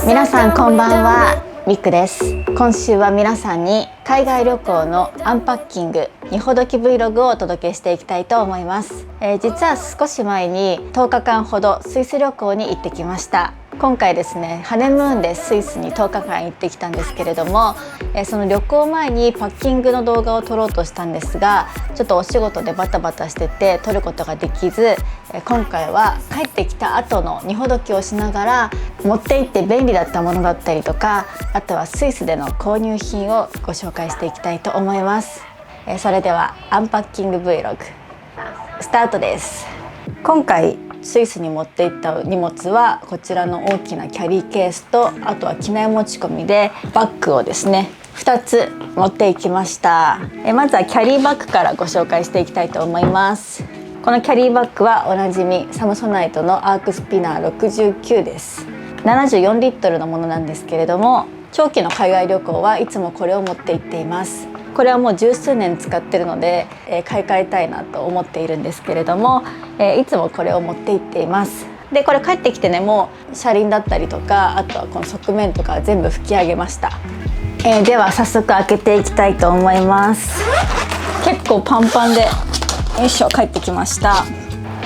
皆さんこんばんは、ミックです。今週は皆さんに海外旅行のアンパッキング2ほどき Vlog をお届けしていきたいと思います。実は少し前に10日間ほどスイス旅行に行ってきました。今回ですね、ハネムーンでスイスに10日間行ってきたんですけれども、その旅行前にパッキングの動画を撮ろうとしたんですが、ちょっとお仕事でバタバタしてて撮ることができず、今回は帰ってきた後の2ほどきをしながら持って行って便利だったものだったりとか、あとはスイスでの購入品をご紹介していきたいと思います。それではアンパッキング Vlog スタートです。今回スイスに持って行った荷物はこちらの大きなキャリーケースと、あとは機内持ち込みでバッグをですね2つ持っていきました。まずはキャリーバッグからご紹介していきたいと思います。このキャリーバッグはおなじみサムソナイトのアークスピナー69です。74リットルのものなんですけれども、長期の海外旅行はいつもこれを持って行っています。これはもう十数年使ってるので、買い替えたいなと思っているんですけれども、いつもこれを持って行っています。でこれ帰ってきてね、もう車輪だったりとか、あとはこの側面とか全部拭き上げました。では早速開けていきたいと思います。結構パンパンで、よいしょ、帰ってきました。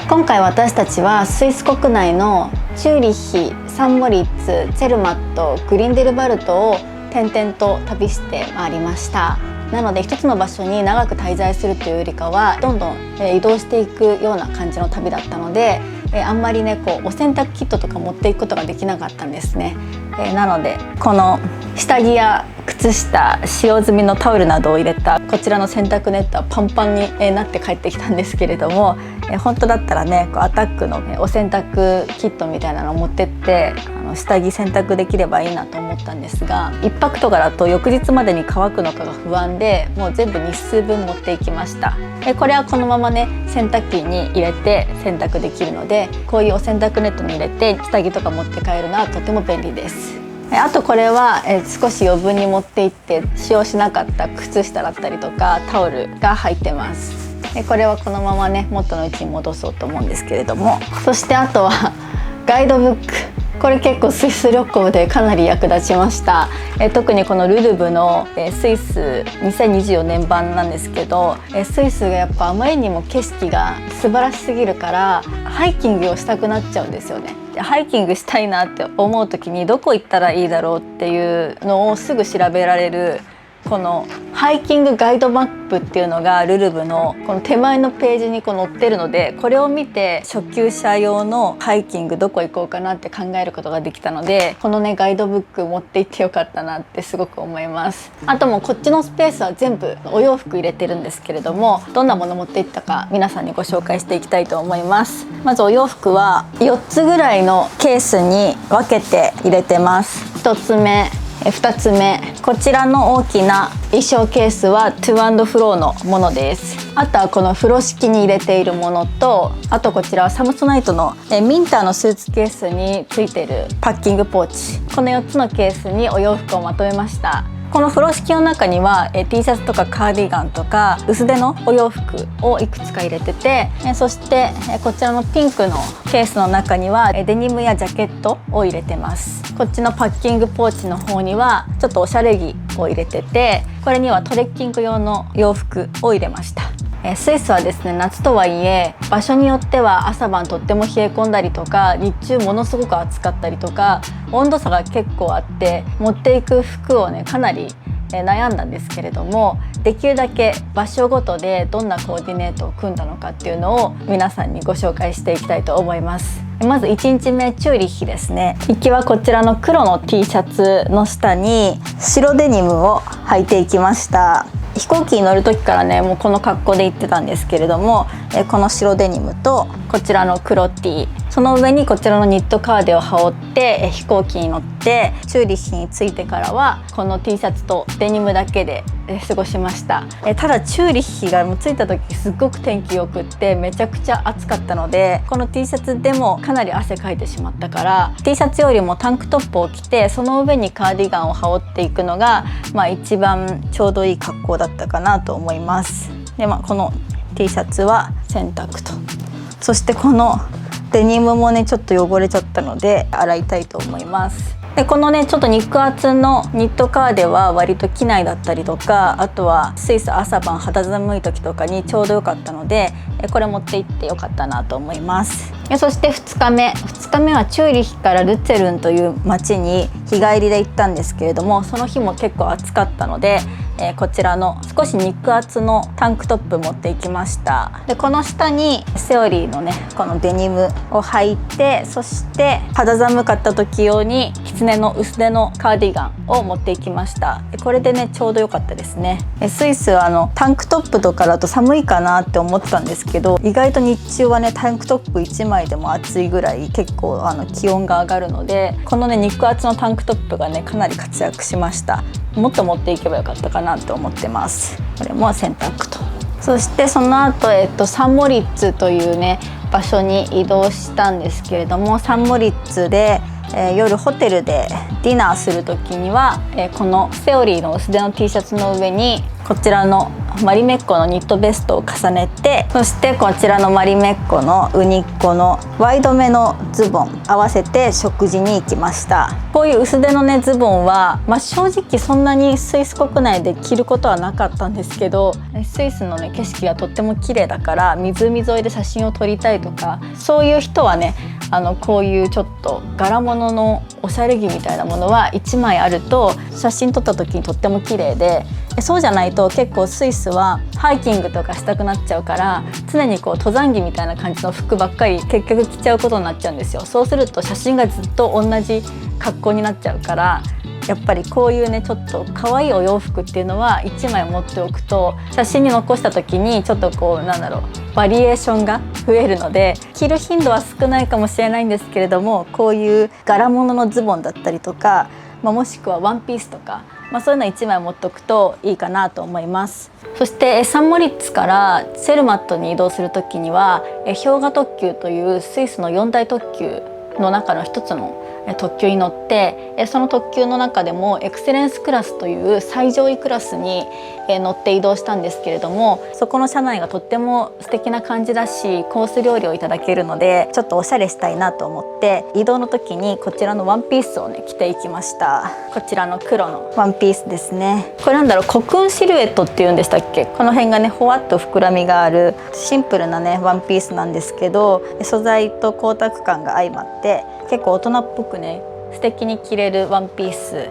今回私たちはスイス国内のチューリッヒ、サンモリッツ、ツェルマット、グリンデルバルトを転々と旅してまいりました。なので一つの場所に長く滞在するというよりかはどんどん移動していくような感じの旅だったので、あんまりねお洗濯キットとか持っていくことができなかったんですね。なのでこの下着や靴下、使用済みのタオルなどを入れたこちらの洗濯ネットはパンパンになって帰ってきたんですけれども、本当だったらねアタックのお洗濯キットみたいなのを持ってって下着洗濯できればいいなと思ったんですが、1泊とかだと翌日までに乾くのかが不安で、もう全部日数分持っていきました。これはこのままね洗濯機に入れて洗濯できるので、こういうお洗濯ネットに入れて下着とか持って帰るのはとても便利です。あとこれは少し余分に持って行って使用しなかった靴下だったりとかタオルが入ってます。これはこのままね元の位置に戻そうと思うんですけれども、そしてあとはガイドブック、これ結構スイス旅行でかなり役立ちました。特にこのルルブのスイス2024年版なんですけど、スイスがやっぱあまりにも景色が素晴らしすぎるからハイキングをしたくなっちゃうんですよね。ハイキングしたいなって思う時にどこ行ったらいいだろうっていうのをすぐ調べられるこのハイキングガイドマップっていうのがルルブのこの手前のページに載ってるので、これを見て初級者用のハイキングどこ行こうかなって考えることができたので、このねガイドブック持って行ってよかったなってすごく思います。あともうこっちのスペースは全部お洋服入れてるんですけれども、どんなもの持って行ったか皆さんにご紹介していきたいと思います。まずお洋服は4つぐらいのケースに分けて入れてます。1つ目、2つ目、こちらの大きな衣装ケースはトゥ&フローのものです。あとはこの風呂敷に入れているものと、あとこちらはサムソナイトのミンターのスーツケースについているパッキングポーチ、この4つのケースにお洋服をまとめました。この風呂敷の中にはT シャツとかカーディガンとか薄手のお洋服をいくつか入れてて、そしてこちらのピンクのケースの中にはデニムやジャケットを入れてます。こっちのパッキングポーチの方にはちょっとおしゃれ着を入れてて、これにはトレッキング用の洋服を入れました。スイスはですね、夏とはいえ場所によっては朝晩とっても冷え込んだりとか、日中ものすごく暑かったりとか、温度差が結構あって持っていく服をねかなり悩んだんですけれども、できるだけ場所ごとでどんなコーディネートを組んだのかっていうのを皆さんにご紹介していきたいと思います。まず1日目チューリッヒですね。行きはこちらの黒の T シャツの下に白デニムを履いていきました。飛行機に乗る時からねもうこの格好で行ってたんですけれども、この白デニムとこちらの黒 T、 その上にこちらのニットカーデを羽織って飛行機に乗ってチューリッヒに着いてからはこの T シャツとデニムだけで過ごしました。ただチューリッヒがもう着いた時すっごく天気よくってめちゃくちゃ暑かったので、この T シャツでもかなり汗かいてしまったから T シャツよりもタンクトップを着てその上にカーディガンを羽織っていくのが、一番ちょうどいい格好だったかなと思います。で、この T シャツは洗濯と、そしてこのデニムもねちょっと汚れちゃったので洗いたいと思います。でこのねちょっと肉厚のニットカーデは割と機内だったりとか、あとはスイス朝晩肌寒い時とかにちょうど良かったので、これ持って行ってよかったなと思います。そして2日目はチューリヒからルッツェルンという町に日帰りで行ったんですけれども、その日も結構暑かったので、こちらの少し肉厚のタンクトップ持っていきました。でこの下にセオリーのねこのデニムを履いて、そして肌寒かった時用に狐の薄手のカーディガンを持っていきました。これでねちょうど良かったですね。スイスはタンクトップとかだと寒いかなって思ってたんですけど、意外と日中はねタンクトップ1枚でも暑いぐらい結構気温が上がるので、このね肉厚のタンクトップがねかなり活躍しました。もっと持っていけばよかったかなと思ってます。これも洗濯と。そしてその後、サンモリッツというね場所に移動したんですけれども、サンモリッツで、夜ホテルでディナーする時には、このセオリーの薄手の T シャツの上にこちらのマリメッコのニットベストを重ねて、そしてこちらのマリメッコのウニッコのワイドめのズボン合わせて食事に行きました。こういう薄手のねズボンは、正直そんなにスイス国内で着ることはなかったんですけど、スイスのね景色がとっても綺麗だから湖沿いで写真を撮りたいとか、そういう人はねこういうちょっと柄物のおしゃれ着みたいなものは1枚あると写真撮った時にとっても綺麗で、そうじゃないと結構スイスはハイキングとかしたくなっちゃうから、常にこう登山着みたいな感じの服ばっかり結局着ちゃうことになっちゃうんですよ。そうすると写真がずっと同じ格好になっちゃうから、やっぱりこういうねちょっと可愛いお洋服っていうのは1枚持っておくと写真に残した時にちょっとこうバリエーションが増えるので、着る頻度は少ないかもしれないんですけれども、こういう柄物のズボンだったりとか、もしくはワンピースとか、そういうの1枚持っておくといいかなと思います。そしてサンモリッツからセルマットに移動する時には氷河特急というスイスの4大特急の中の一つの特急に乗って、その特急の中でもエクセレンスクラスという最上位クラスに乗って移動したんですけれども、そこの車内がとっても素敵な感じだし、コース料理をいただけるのでちょっとおしゃれしたいなと思って、移動の時にこちらのワンピースをね着ていきました。こちらの黒のワンピースですね。これコクーンシルエットっていうんでしたっけ。この辺がねほわっと膨らみがあるシンプルなねワンピースなんですけど、素材と光沢感が相まって結構大人っぽくね素敵に着れるワンピース、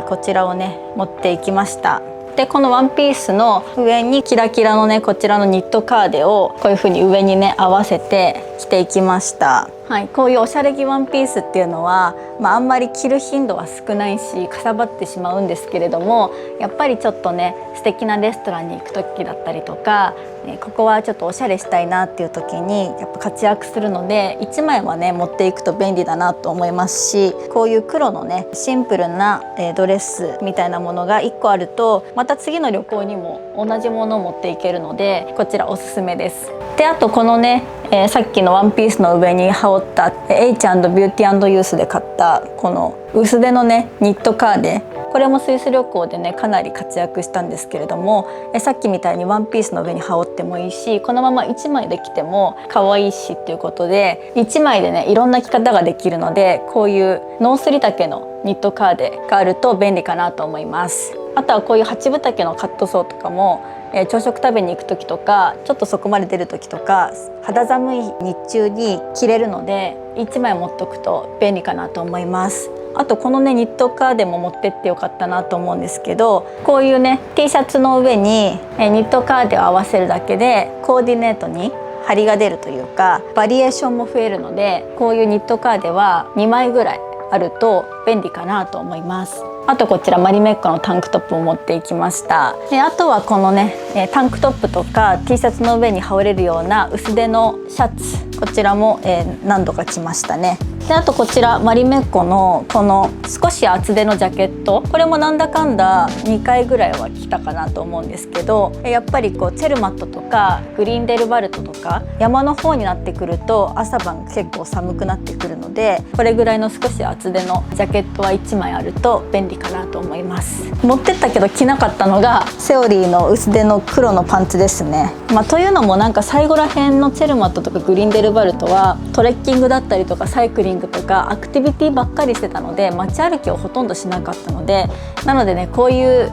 こちらをね持っていきました。でこのワンピースの上にキラキラのねこちらのニットカーデをこういう風に上にね合わせて着ていきました。はい、こういうおしゃれ着ワンピースっていうのは、あんまり着る頻度は少ないしかさばってしまうんですけれども、やっぱりちょっとね素敵なレストランに行く時だったりとか、ここはちょっとおしゃれしたいなっていう時にやっぱ活躍するので、1枚はね持っていくと便利だなと思いますし、こういう黒のねシンプルなドレスみたいなものが1個あると、また次の旅行にも同じものを持っていけるので、こちらおすすめです。であとこのね、さっきのワンピースの上に羽織った H& ビューティー&ユースで買ったこの薄手のねニットカーデ、これもスイス旅行でねかなり活躍したんですけれども、さっきみたいにワンピースの上に羽織ってもいいし、このまま1枚で着ても可愛いしっていうことで、1枚でねいろんな着方ができるので、こういうノースリ丈のニットカーデがあると便利かなと思います。あとはこういう8分丈のカットソーとかも、朝食食べに行く時とかちょっとそこまで出る時とか肌寒い日中に着れるので1枚持っとくと便利かなと思います。あとこのねニットカーデも持ってってよかったなと思うんですけど、こういうね T シャツの上にニットカーデを合わせるだけでコーディネートに張りが出るというか、バリエーションも増えるので、こういうニットカーデは2枚ぐらいあると便利かなと思います。あとこちらマリメッコのタンクトップを持っていきました。であとはこのねタンクトップとか T シャツの上に羽織れるような薄手のシャツ、こちらも何度か着ましたね。であとこちらマリメッコのこの少し厚手のジャケット、これもなんだかんだ2回ぐらいは着たかなと思うんですけど、やっぱりこうチェルマットとかグリーンデルバルトとか山の方になってくると朝晩結構寒くなってくるので、これぐらいの少し厚手のジャケットは1枚あると便利かなと思います。持ってったけど着なかったのがセオリーの薄手の黒のパンツですね。というのも最後ら辺のチェルマットとかグリーンデルバルトはトレッキングだったりとかサイクリンングとかアクティビティばっかりしてたので、街歩きをほとんどしなかったので、なのでね、こういう、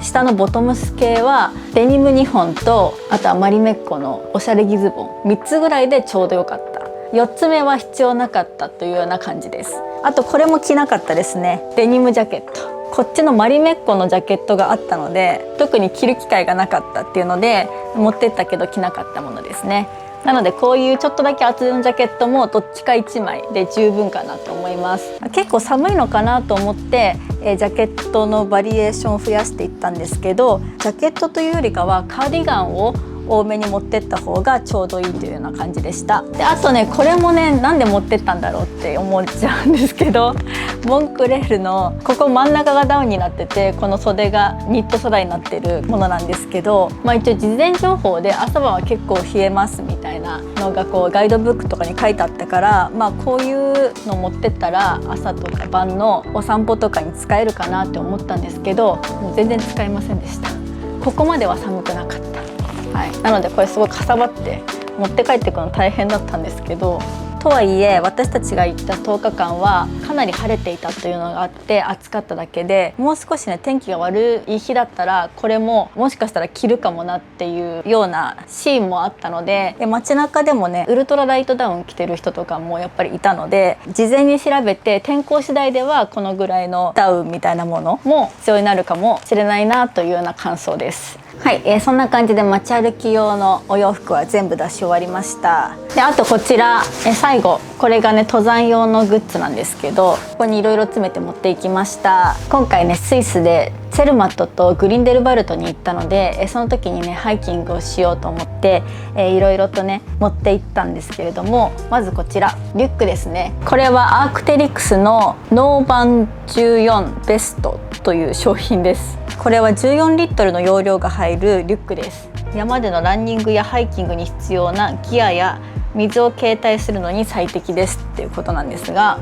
下のボトムス系はデニム2本と、あとはマリメッコのおしゃれ着ズボン3つぐらいでちょうどよかった。4つ目は必要なかったというような感じです。あとこれも着なかったですね。デニムジャケット。こっちのマリメッコのジャケットがあったので、特に着る機会がなかったっていうので持ってったけど着なかったものですね。なのでこういうちょっとだけ厚手のジャケットもどっちか1枚で十分かなと思います。結構寒いのかなと思って、ジャケットのバリエーションを増やしていったんですけど、ジャケットというよりかはカーディガンを多めに持ってった方がちょうどいいというような感じでした。であとね、これもね、なんで持ってったんだろうって思っちゃうんですけど、モンクレールのここ真ん中がダウンになってて、この袖がニット素材になってるものなんですけど、一応事前情報で朝晩は結構冷えますみたいなのがこうガイドブックとかに書いてあったから、こういうの持ってったら朝とか晩のお散歩とかに使えるかなって思ったんですけど、もう全然使えませんでした。ここまでは寒くなかった。なのでこれすごいかさばって持って帰ってくるの大変だったんですけど、とはいえ私たちが行った10日間はかなり晴れていたというのがあって、暑かっただけで、もう少しね天気が悪い日だったらこれももしかしたら着るかもなっていうようなシーンもあったので、街中でもねウルトラライトダウン着てる人とかもやっぱりいたので、事前に調べて天候次第ではこのぐらいのダウンみたいなものも必要になるかもしれないなというような感想です。そんな感じで街歩き用のお洋服は全部出し終わりました。であとこちら、最後これがね登山用のグッズなんですけど、ここにいろいろ詰めて持っていきました。今回ねスイスでツェルマットとグリンデルバルトに行ったので、その時にねハイキングをしようと思って、いろいろとね持って行ったんですけれども、まずこちらリュックですね。これはアークテリクスのノーバン14ベストという商品です。これは14リットルの容量が入るリュックです。山でのランニングやハイキングに必要なギアや水を携帯するのに最適ですっていうことなんですが、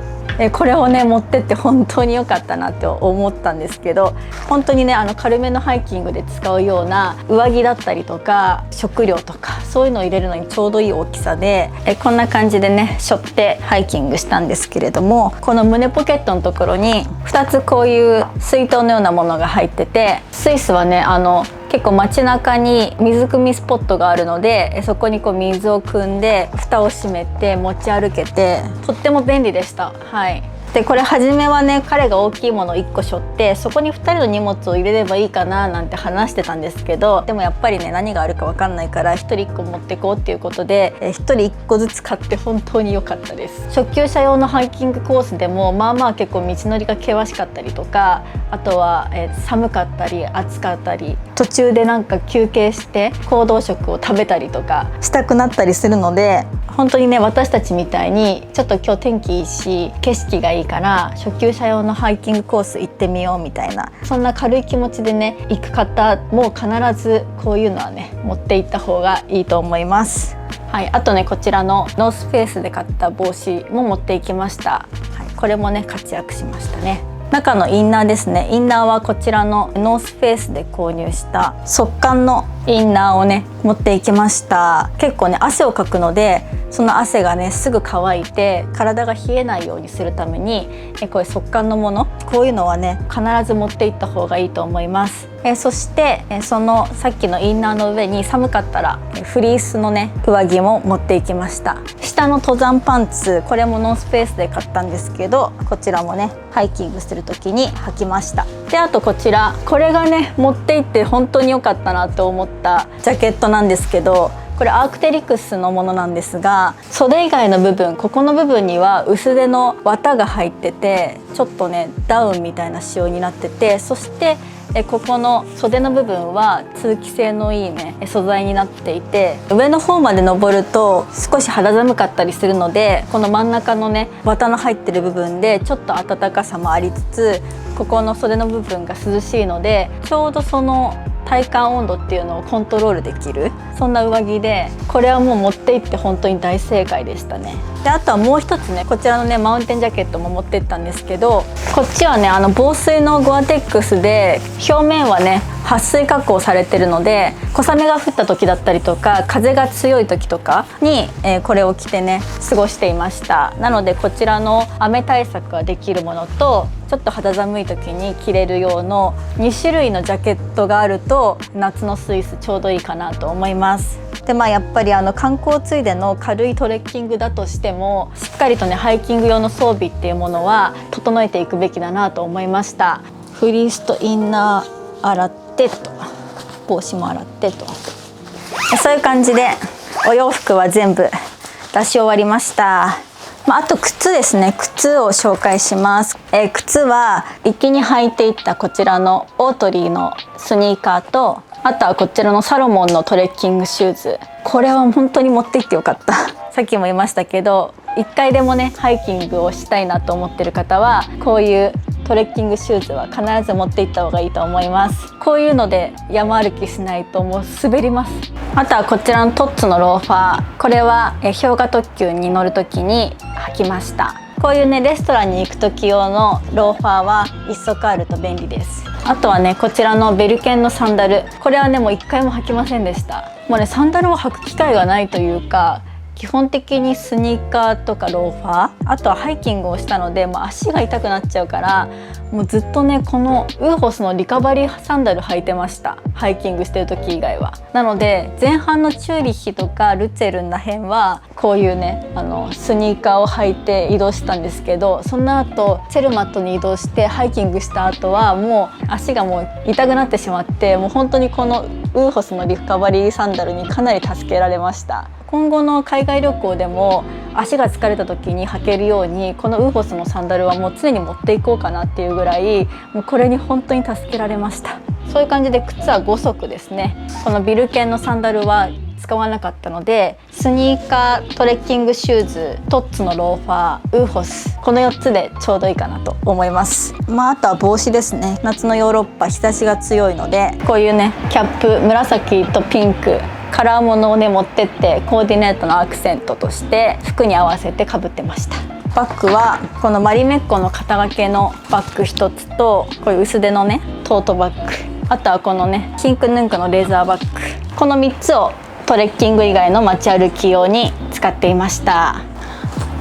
これをね持ってって本当に良かったなって思ったんですけど、本当にね軽めのハイキングで使うような上着だったりとか食料とかそういうのを入れるのにちょうどいい大きさで、こんな感じでね背負ってハイキングしたんですけれども、この胸ポケットのところに2つこういう水筒のようなものが入ってて、スイスはね結構街中に水汲みスポットがあるので、そこにこう水を汲んで蓋を閉めて持ち歩けてとっても便利でした。でこれ初めはね彼が大きいものを1個背負ってそこに2人の荷物を入れればいいかななんて話してたんですけど、でもやっぱりね何があるか分かんないから1人1個持ってこうっていうことで、1人1個ずつ買って本当に良かったです。初級者用のハイキングコースでも結構道のりが険しかったりとか、あとは、寒かったり暑かったり、途中でなんか休憩して行動食を食べたりとかしたくなったりするので、本当にね私たちみたいにちょっと今日天気いいし景色がいいから初級者用のハイキングコース行ってみようみたいな、そんな軽い気持ちでね行く方も必ずこういうのはね持って行った方がいいと思います。あとねこちらのノースフェイスで買った帽子も持っていきました。これもね活躍しましたね。中のインナーですね。インナーはこちらのノースフェイスで購入した速乾のインナーをね持っていきました。結構ね汗をかくので、その汗がねすぐ乾いて体が冷えないようにするためにこういう速乾のもの、こういうのはね必ず持っていった方がいいと思います。そしてそのさっきのインナーの上に寒かったらフリースのね上着も持っていきました。下の登山パンツ、これもノースペースで買ったんですけど、こちらもねハイキングする時に履きました。であとこちら、これがね持って行って本当に良かったなと思ったジャケットなんですけど、これアークテリクスのものなんですが、袖以外の部分、ここの部分には薄手の綿が入ってて、ちょっとねダウンみたいな仕様になってて、そしてここの袖の部分は通気性のいいね素材になっていて、上の方まで登ると少し肌寒かったりするので、この真ん中のね綿の入ってる部分でちょっと暖かさもありつつ、ここの袖の部分が涼しいので、ちょうどその体感温度っていうのをコントロールできる、そんな上着で、これはもう持って行って本当に大正解でしたね。であとはもう一つね、こちらのねマウンテンジャケットも持ってったんですけど、こっちはね防水のゴアテックスで、表面はね撥水加工されてるので、小雨が降った時だったりとか風が強い時とかに、これを着てね過ごしていました。なのでこちらの雨対策ができるものと、ちょっと肌寒い時に着れる用の2種類のジャケットがあると夏のスイスちょうどいいかなと思います。でやっぱり観光ついでの軽いトレッキングだとしても、しっかりとねハイキング用の装備っていうものは整えていくべきだなと思いました。フリースとインナー洗ってと、帽子も洗ってと、そういう感じでお洋服は全部出し終わりました。あと靴ですね。靴を紹介します。靴は行きに履いていったこちらのオートリーのスニーカーと、あとはこちらのサロモンのトレッキングシューズ。これは本当に持って行ってよかった。さっきも言いましたけど、一回でもねハイキングをしたいなと思ってる方は、こういうトレッキングシューズは必ず持って行った方がいいと思います。こういうので山歩きしないともう滑ります。あとはこちらのトッツのローファー。これは氷河特急に乗る時に履きました。こういうねレストランに行く時用のローファーは一足あると便利です。あとはねこちらのベルケンのサンダル。これはねもう一回も履きませんでした。もうねサンダルを履く機会がないというか、基本的にスニーカーとかローファー、あとはハイキングをしたので、足が痛くなっちゃうから、もうずっとねこのウーホスのリカバリーサンダル履いてました。ハイキングしてる時以外は。なので前半のチューリッヒとかルツェルンら辺はこういうねスニーカーを履いて移動したんですけど、その後チェルマットに移動してハイキングした後はもう足がもう痛くなってしまって、もう本当にこのウーホスのリカバリーサンダルにかなり助けられました。今後の海外旅行でも足が疲れた時に履けるように、このウーホスのサンダルはもう常に持っていこうかなっていうぐらい、もうこれに本当に助けられました。そういう感じで靴は5足ですね。このビルケンのサンダルは使わなかったので、スニーカー、トレッキングシューズ、トッツのローファー、ウーホス、この4つでちょうどいいかなと思います。あとは帽子ですね。夏のヨーロッパ日差しが強いので、こういうねキャップ、紫とピンクカラーものをね持ってって、コーディネートのアクセントとして服に合わせてかぶってました。バッグはこのマリメッコの肩掛けのバッグ1つと、こういう薄手のねトートバッグ、あとはこのねキンクヌンクのレザーバッグ、この3つをトレッキング以外の街歩き用に使っていました。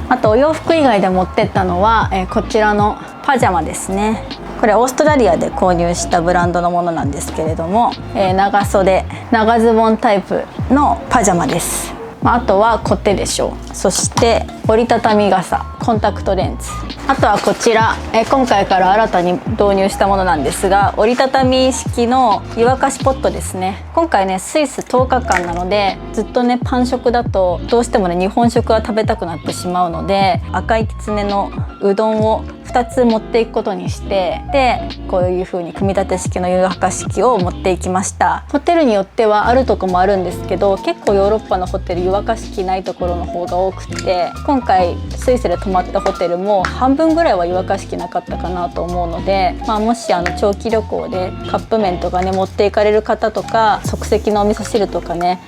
あとお洋服以外で持ってったのは、こちらのパジャマですね。これオーストラリアで購入したブランドのものなんですけれども、長袖長ズボンタイプのパジャマです。あとはコテでしょう。そして折りたたみ傘、コンタクトレンズ、あとはこちら、今回から新たに導入したものなんですが、折りたたみ式の湯沸かしポットですね。今回ねスイス10日間なので、ずっとねパン食だとどうしてもね日本食が食べたくなってしまうので、赤いきつねのうどんを2つ持っていくことにして、でこういう風に組み立て式の湯沸かし器を持っていきました。ホテルによってはあるとこもあるんですけど、結構ヨーロッパのホテル湯沸かし器ないところの方が多くて、今回スイスで泊まったホテルも半分ぐらいは湯沸かし器なかったかなと思うので、もし長期旅行でカップ麺とかね持っていかれる方とか、即席のお味噌汁とかね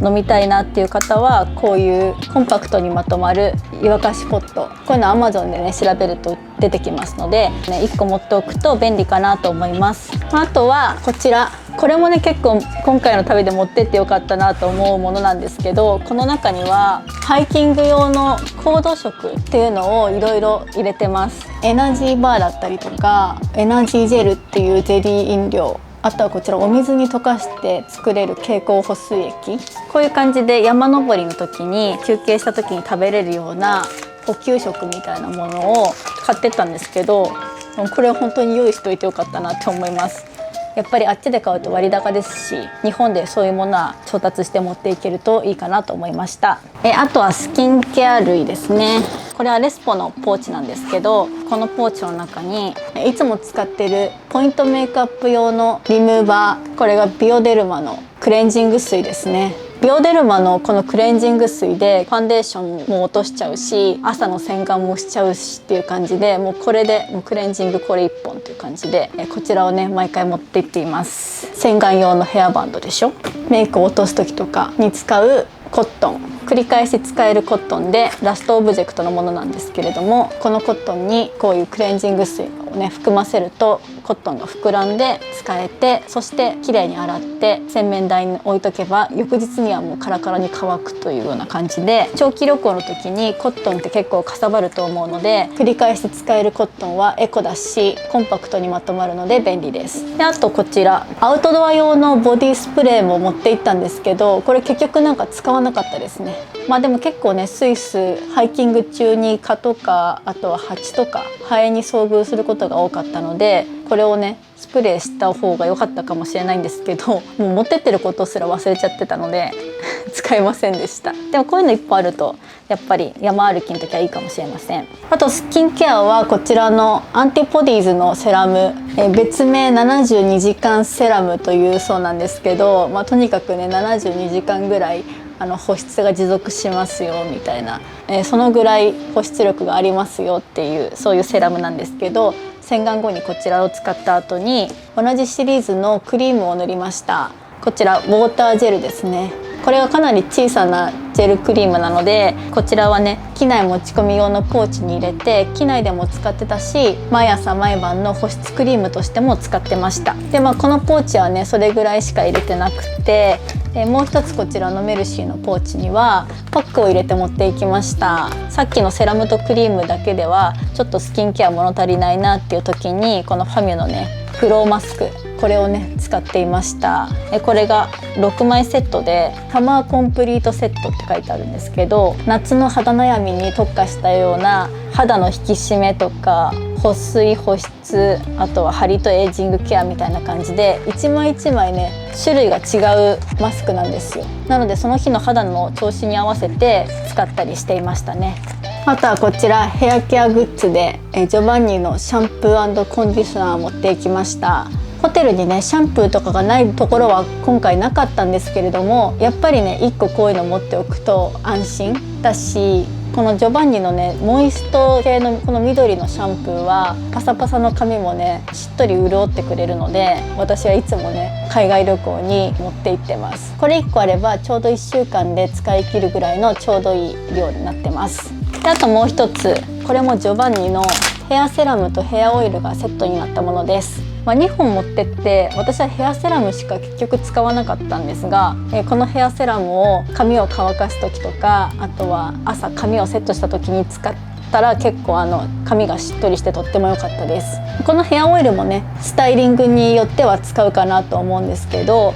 飲みたいなっていう方は、こういうコンパクトにまとまる湯沸かしポット、こういうの Amazon でね調べると出てきますので、1個持っておくと便利かなと思います。あとはこちら、これもね結構今回の旅で持ってってよかったなと思うものなんですけど、この中にはハイキング用の行動食っていうのをいろいろ入れてます。エナジーバーだったりとか、エナジージェルっていうゼリー飲料、あとはこちらお水に溶かして作れる経口補水液、こういう感じで山登りの時に休憩した時に食べれるような補給食みたいなものを買ってったんですけど、これは本当に用意しといてよかったなって思います。やっぱりあっちで買うと割高ですし、日本でそういうものは調達して持っていけるといいかなと思いました。あとはスキンケア類ですね。これはレスポのポーチなんですけど、このポーチの中にいつも使ってるポイントメイクアップ用のリムーバー、これがビオデルマのクレンジング水ですね。ビオデルマのこのクレンジング水でファンデーションも落としちゃうし、朝の洗顔もしちゃうしっていう感じで、もうこれでもうクレンジングこれ1本っていう感じで、こちらをね毎回持って行っています。洗顔用のヘアバンドでしょ。メイクを落とす時とかに使うコットン、繰り返し使えるコットンでラストオブジェクトのものなんですけれども、このコットンにこういうクレンジング水をね含ませるとコットンが膨らんで使えて、そして綺麗に洗って洗面台に置いとけば翌日にはもうカラカラに乾くというような感じで、長期旅行の時にコットンって結構かさばると思うので、繰り返し使えるコットンはエコだしコンパクトにまとまるので便利です。であとこちらアウトドア用のボディスプレーも持って行ったんですけど、これ結局なんか使わなかったですね。まあでも結構ね、スイスハイキング中に蚊とか、あとはハチとかハエに遭遇することが多かったので、これをねスプレーした方が良かったかもしれないんですけど、もう持ってってることすら忘れちゃってたので使えませんでした。でもこういうのいっぱいあるとやっぱり山歩きの時はいいかもしれません。あとスキンケアはこちらのアンティポディーズのセラム、別名72時間セラムというそうなんですけど、とにかくね72時間ぐらい保湿が持続しますよみたいな、そのぐらい保湿力がありますよっていう、そういうセラムなんですけど、洗顔後にこちらを使った後に同じシリーズのクリームを塗りました。こちらウォータージェルですね。これがかなり小さなジェルクリームなので、こちらはね機内持ち込み用のポーチに入れて機内でも使ってたし、毎朝毎晩の保湿クリームとしても使ってました。でこのポーチはねそれぐらいしか入れてなくて、もう一つこちらのメルシーのポーチにはパックを入れて持っていきました。さっきのセラムとクリームだけではちょっとスキンケア物足りないなっていう時に、このファミュのねフローマスク、これをね使っていました。これが6枚セットでサマーコンプリートセットって書いてあるんですけど、夏の肌悩みに特化したような肌の引き締めとか保水保湿、あとはハリとエイジングケアみたいな感じで一枚一枚ね種類が違うマスクなんですよ。なのでその日の肌の調子に合わせて使ったりしていましたね。あとはこちらヘアケアグッズでジョバンニのシャンプー&コンディショナーを持っていきました。ホテルにねシャンプーとかがないところは今回なかったんですけれども、やっぱりね1個こういうの持っておくと安心だし、このジョバンニのねモイスト系のこの緑のシャンプーはパサパサの髪もねしっとり潤ってくれるので、私はいつもね海外旅行に持って行ってます。これ1個あればちょうど1週間で使い切るぐらいのちょうどいい量になってます。であともう一つ、これもジョバンニのヘアセラムとヘアオイルがセットになったものです。2本持ってって私はヘアセラムしか結局使わなかったんですが、このヘアセラムを髪を乾かす時とか、あとは朝髪をセットした時に使ったら結構髪がしっとりしてとっても良かったです。このヘアオイルもねスタイリングによっては使うかなと思うんですけど、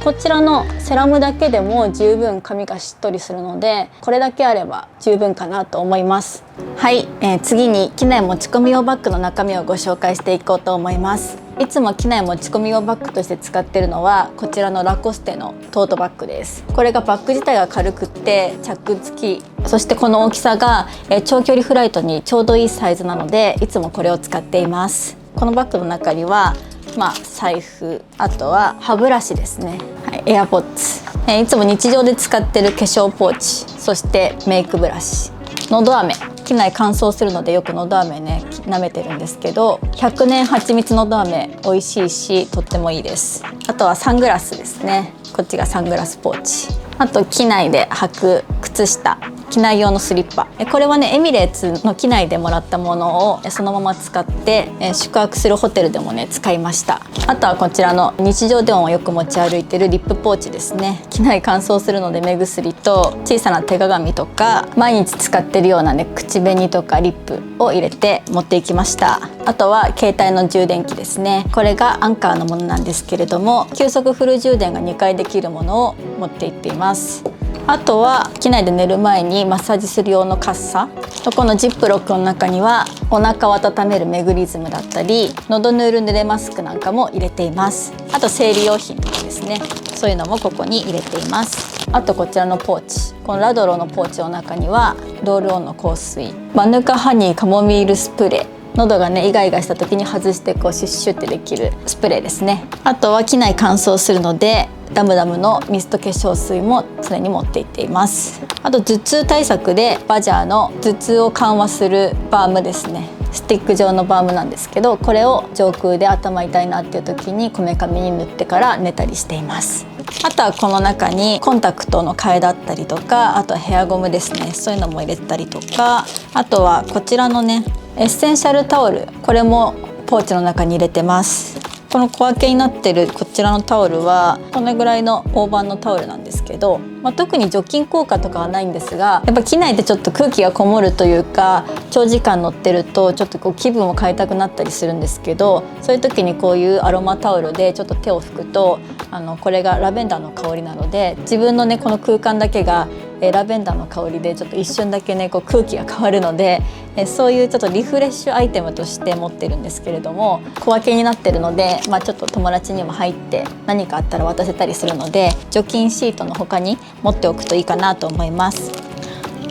こちらのセラムだけでも十分髪がしっとりするので、これだけあれば十分かなと思います。はい、次に機内持ち込み用バッグの中身をご紹介していこうと思います。いつも機内持ち込み用バッグとして使っているのはこちらのラコステのトートバッグです。これがバッグ自体が軽くってチャック付き、そしてこの大きさが長距離フライトにちょうどいいサイズなので、いつもこれを使っています。このバッグの中には財布、あとは歯ブラシですね、エアポッツ、いつも日常で使ってる化粧ポーチ、そしてメイクブラシ、のど飴、機内乾燥するのでよくのど飴ね舐めてるんですけど、100年蜂蜜のど飴美味しいしとってもいいです。あとはサングラスですね、こっちがサングラスポーチ、あと機内で履く靴下、機内用のスリッパ、これはねエミレーツの機内でもらったものをそのまま使って宿泊するホテルでもね使いました。あとはこちらの日常でもよく持ち歩いてるリップポーチですね。機内乾燥するので目薬と小さな手鏡とか毎日使ってるようなね口紅とかリップを入れて持っていきました。あとは携帯の充電器ですね。これがアンカーのものなんですけれども、急速フル充電が2回できるものを持っていっています。あとは機内で寝る前にマッサージする用のカッサと、このジップロックの中にはお腹を温めるメグリズムだったり喉ヌール濡れマスクなんかも入れています。あと生理用品ですね、そういうのもここに入れています。あとこちらのポーチ、このラドロのポーチの中にはロールオンの香水、マヌカハニーカモミールスプレー、喉がねイガイガした時に外してこうシュッシュってできるスプレーですね。あとは機内乾燥するのでダムダムのミスト化粧水も常に持って行っています。あと頭痛対策でバジャーの頭痛を緩和するバームですね。スティック状のバームなんですけど、これを上空で頭痛いなっていう時にこめかみに塗ってから寝たりしています。あとはこの中にコンタクトの替えだったりとか、あとはヘアゴムですね、そういうのも入れたりとか、あとはこちらのねエッセンシャルタオル、これもポーチの中に入れてます。この小分けになってるこちらのタオルはこのぐらいの大判のタオルなんですけど、特に除菌効果とかはないんですが、やっぱ機内でちょっと空気がこもるというか、長時間乗ってるとちょっとこう気分を変えたくなったりするんですけど、そういう時にこういうアロマタオルでちょっと手を拭くとこれがラベンダーの香りなので、自分のねこの空間だけがラベンダーの香りでちょっと一瞬だけねこう空気が変わるので、そういうちょっとリフレッシュアイテムとして持ってるんですけれども、小分けになってるので、ちょっと友達にも入って何かあったら渡せたりするので、除菌シートの他に持っておくといいかなと思います。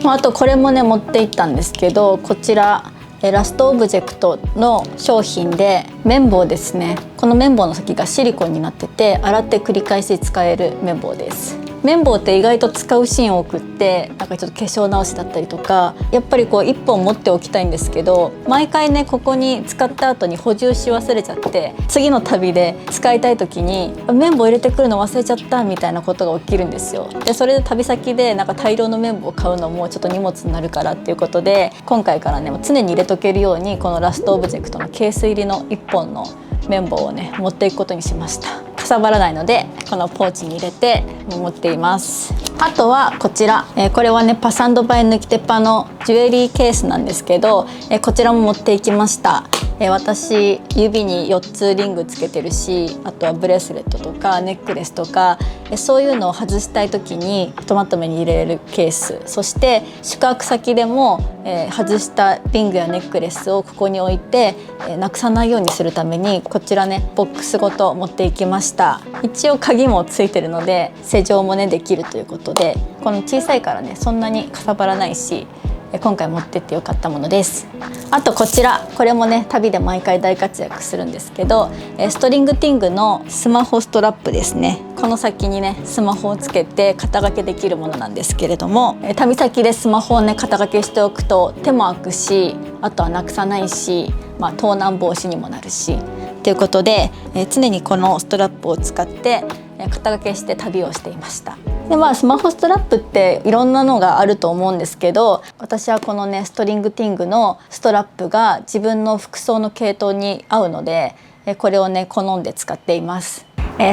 あとこれもね持って行ったんですけど、こちらラストオブジェクトの商品で綿棒ですね。この綿棒の先がシリコンになってて、洗って繰り返し使える綿棒です。綿棒って意外と使うシーン多くって、なんかちょっと化粧直しだったりとか、やっぱりこう1本持っておきたいんですけど、毎回ねここに使った後に補充し忘れちゃって、次の旅で使いたい時に綿棒入れてくるの忘れちゃったみたいなことが起きるんですよ。でそれで旅先でなんか大量の綿棒を買うのもちょっと荷物になるからっていうことで、今回からね常に入れとけるようにこのラストオブジェクトのケース入りの1本の綿棒をね持っていくことにしました。かさばらないのでこのポーチに入れて持っています。あとはこちら、これはねパサンドバイヌキテパのジュエリーケースなんですけど、こちらも持っていきました。私指に4つリングつけてるし、あとはブレスレットとかネックレスとか、そういうのを外したい時にひとまとめに入れれるケース、そして宿泊先でも、外したリングやネックレスをここに置いて、なくさないようにするためにこちらねボックスごと持っていきました。一応鍵もついてるので施錠もねできるということで、この小さいからねそんなにかさばらないし、今回持ってってよかったものです。あとこちら、これもね旅で毎回大活躍するんですけど、ストリングティングのスマホストラップですね。この先にねスマホをつけて肩掛けできるものなんですけれども、旅先でスマホをね肩掛けしておくと手も空くし、あとはなくさないし、盗難防止にもなるしということで、常にこのストラップを使って肩掛けして旅をしていました。でスマホストラップっていろんなのがあると思うんですけど、私はこのねストリングティングのストラップが自分の服装の系統に合うので、これをね好んで使っています。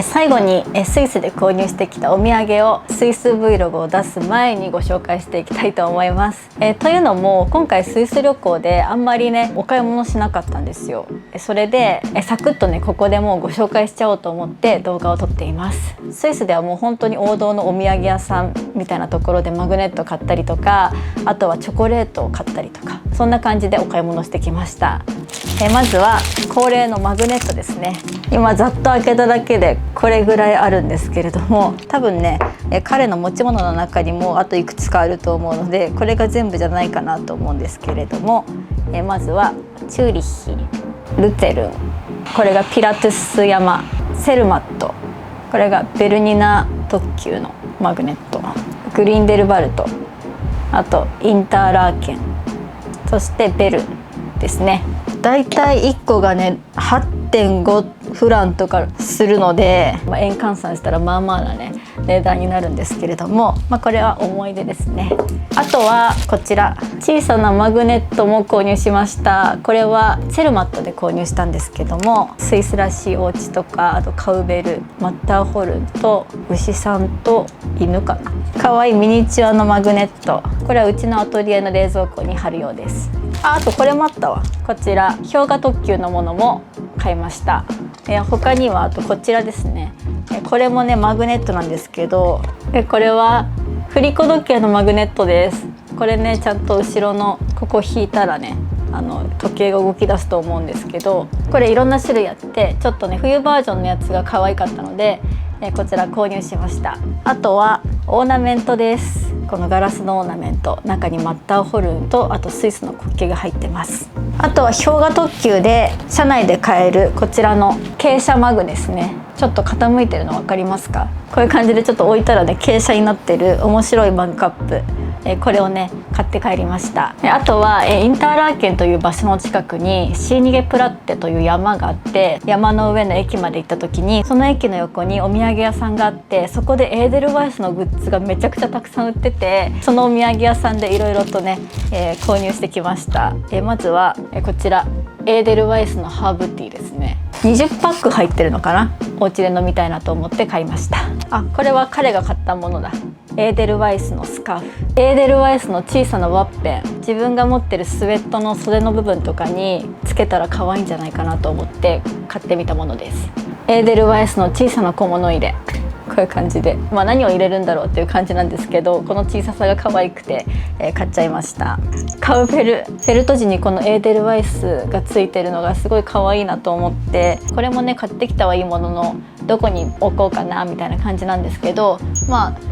最後にスイスで購入してきたお土産をスイス Vlog を出す前にご紹介していきたいと思います。というのも今回スイス旅行であんまりねお買い物しなかったんですよ。それでサクッとねここでもうご紹介しちゃおうと思って動画を撮っています。スイスではもう本当に王道のお土産屋さんみたいなところでマグネット買ったりとか、あとはチョコレートを買ったりとか、そんな感じでお買い物してきました。まずは恒例のマグネットですね。今ざっと開けただけでこれぐらいあるんですけれども、多分ね彼の持ち物の中にもあといくつかあると思うので、これが全部じゃないかなと思うんですけれども、まずはチューリッヒ、ルツェルン、これがピラトゥス山、セルマット、これがベルニナ特急のマグネット、グリンデルバルト、あとインターラーケン、そしてベルですね。だいたい1個がね 8.5 フランとかするので、円換算したらまあまあなね値段になるんですけれども、これは思い出ですね。あとはこちら小さなマグネットも購入しました。これはセルマットで購入したんですけども、スイスらしいお家とか、あとカウベル、マッターホルンと牛さんと犬かな、かわいいミニチュアのマグネット、これはうちのアトリエの冷蔵庫に貼るようです。あとこれもあったわ。こちら氷河特急のものも買いました。他にはあとこちらですね。これもねマグネットなんですけど、これは振り子時計のマグネットです。これねちゃんと後ろのここ引いたらね時計が動き出すと思うんですけど、これいろんな種類あって、ちょっとね冬バージョンのやつが可愛かったのでこちら購入しました。あとはオーナメントです。このガラスのオーナメント、中にマッターホルンとあとスイスの国旗が入ってます。あとは氷河特急で車内で買えるこちらの傾斜マグですね。ちょっと傾いてるの分かりますか？こういう感じでちょっと置いたらね傾斜になってる面白いマグカップ、これをね買って帰りました。あとはインターラーケンという場所の近くにシーニゲプラッテという山があって、山の上の駅まで行った時にその駅の横にお土産屋さんがあって、そこでエーデルワイスのグッズがめちゃくちゃたくさん売ってて、そのお土産屋さんでいろいろとね、購入してきました。まずはこちらエーデルワイスのハーブティーですね。20パック入ってるのかな。お家で飲みたいなと思って買いました。あ、これは彼が買ったものだ。エーデルワイスのスカーフ。エーデルワイスの小さなワッペン、自分が持ってるスウェットの袖の部分とかにつけたら可愛いんじゃないかなと思って買ってみたものです。エーデルワイスの小さな小物入れ、こういう感じで、何を入れるんだろうっていう感じなんですけど、この小ささが可愛くて、買っちゃいました。買うフェルト地にこのエーデルワイスがついてるのがすごい可愛いなと思って、これもね買ってきたはいいものの、どこに置こうかなみたいな感じなんですけど、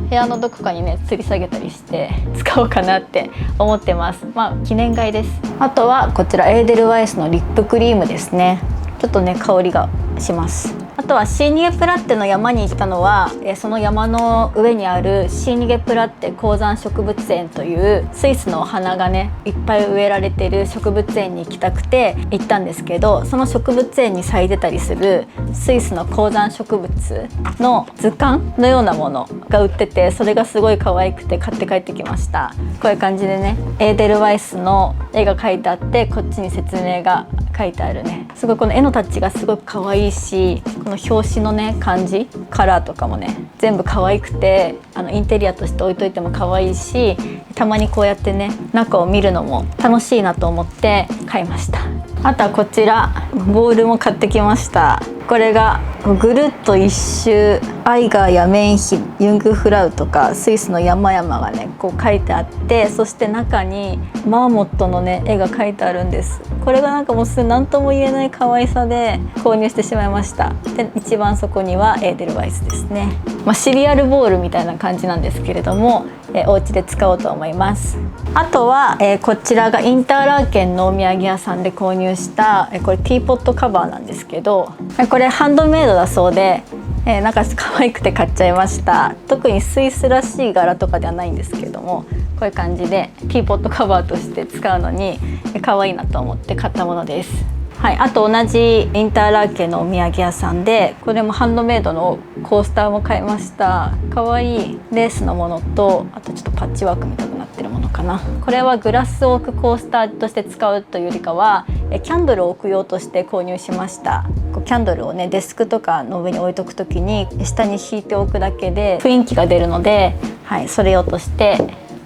部屋のどこかにね吊り下げたりして使おうかなって思ってます。記念買いです。あとはこちらエーデルワイスのリップクリームですね。ちょっとね香りがします。あとはシーニゲプラッテの山に行ったのは、その山の上にあるシーニゲプラッテ高山植物園というスイスのお花がねいっぱい植えられてる植物園に行きたくて行ったんですけど、その植物園に咲いてたりするスイスの高山植物の図鑑のようなものが売ってて、それがすごい可愛くて買って帰ってきました。こういう感じでねエーデルワイスの絵が描いてあって、こっちに説明が書いてあるね。すごいこの絵のタッチがすごく可愛いし、この表紙のね感じ、カラーとかもね全部可愛くて、インテリアとして置いといても可愛いし、たまにこうやってね中を見るのも楽しいなと思って買いました。あとはこちらボールも買ってきました。これがぐるっと一周アイガーやメンヒ、ユングフラウとかスイスの山々がねこう書いてあって、そして中にマーモットのね絵が描いてあるんです。これがなんかもう何とも言えない可愛さで購入してしまいました。で一番そこにはエーデルワイスですね。シリアルボールみたいな感じなんですけれども、お家で使おうと思います。あとは、こちらがインターラーケンのお土産屋さんで購入した、これティーポットカバーなんですけど、これハンドメイドだそうで、なんか可愛くて買っちゃいました。特にスイスらしい柄とかではないんですけども、こういう感じでティーポットカバーとして使うのに可愛いなと思って買ったものです。はい、あと同じインターラーケンのお土産屋さんで、これもハンドメイドのコースターも買いました。可愛いレースのものと、あとちょっとパッチワークみたくなってるものかな。これはグラスを置くコースターとして使うというよりかは、キャンドルを置く用として購入しました。キャンドルをねデスクとかの上に置いとくときに下に引いておくだけで雰囲気が出るので、はい、それ用として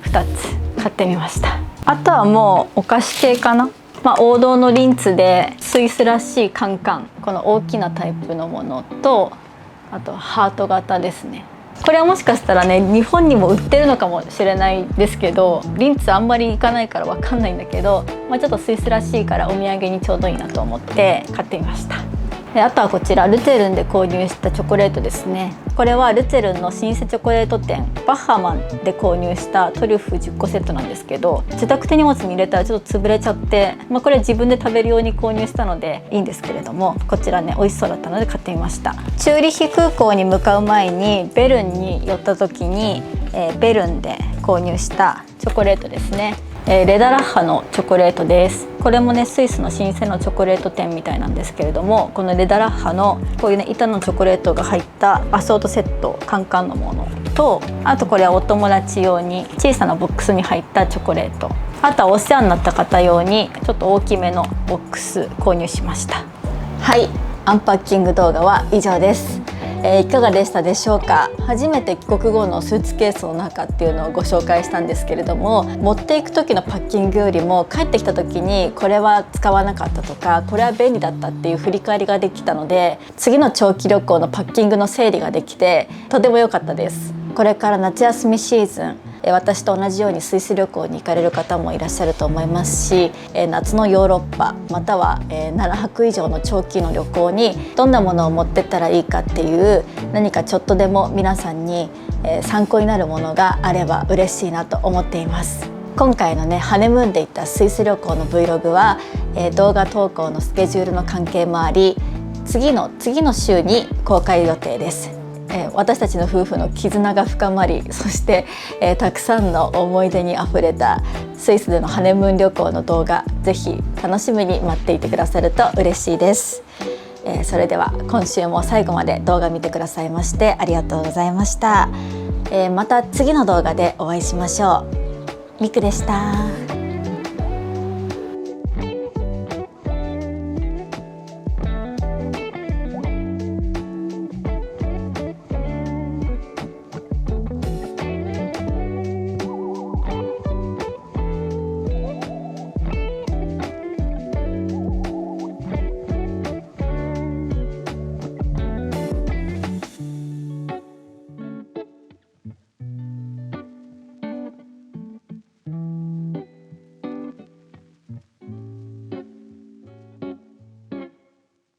2つ買ってみました。あとはもうお菓子系かな。王道のリンツでスイスらしいカンカン、この大きなタイプのものと、あとハート型ですね。これはもしかしたらね日本にも売ってるのかもしれないですけど、リンツあんまり行かないから分かんないんだけど、ちょっとスイスらしいからお土産にちょうどいいなと思って買ってみました。であとはこちらルツェルンで購入したチョコレートですね。これはルツェルンの老舗チョコレート店バッハマンで購入したトリュフ10個セットなんですけど、自宅手荷物に入れたらちょっと潰れちゃって、これ自分で食べるように購入したのでいいんですけれども、こちらね美味しそうだったので買ってみました。チューリヒ空港に向かう前にベルンに寄った時に、ベルンで購入したチョコレートですね。レダラッハのチョコレートです。これもねスイスの老舗のチョコレート店みたいなんですけれども、このレダラッハのこういうね板のチョコレートが入ったアソートセット、カンカンのものと、あとこれはお友達用に小さなボックスに入ったチョコレート、あとはお世話になった方用にちょっと大きめのボックス購入しました。はい、アンパッキング動画は以上です。いかがでしたでしょうか。初めて帰国後のスーツケースの中っていうのをご紹介したんですけれども、持っていく時のパッキングよりも帰ってきた時にこれは使わなかったとか、これは便利だったっていう振り返りができたので、次の長期旅行のパッキングの整理ができてとても良かったです。これから夏休みシーズン、私と同じようにスイス旅行に行かれる方もいらっしゃると思いますし、夏のヨーロッパまたは7泊以上の長期の旅行にどんなものを持ってったらいいかっていう、何かちょっとでも皆さんに参考になるものがあれば嬉しいなと思っています。今回のねハネムーンで行ったスイス旅行の Vlog は、動画投稿のスケジュールの関係もあり、次の週に公開予定です。私たちの夫婦の絆が深まり、そして、たくさんの思い出にあふれたスイスでのハネムーン旅行の動画、ぜひ楽しみに待っていてくださると嬉しいです。それでは今週も最後まで動画見てくださいましてありがとうございました。また次の動画でお会いしましょう。ミクでした。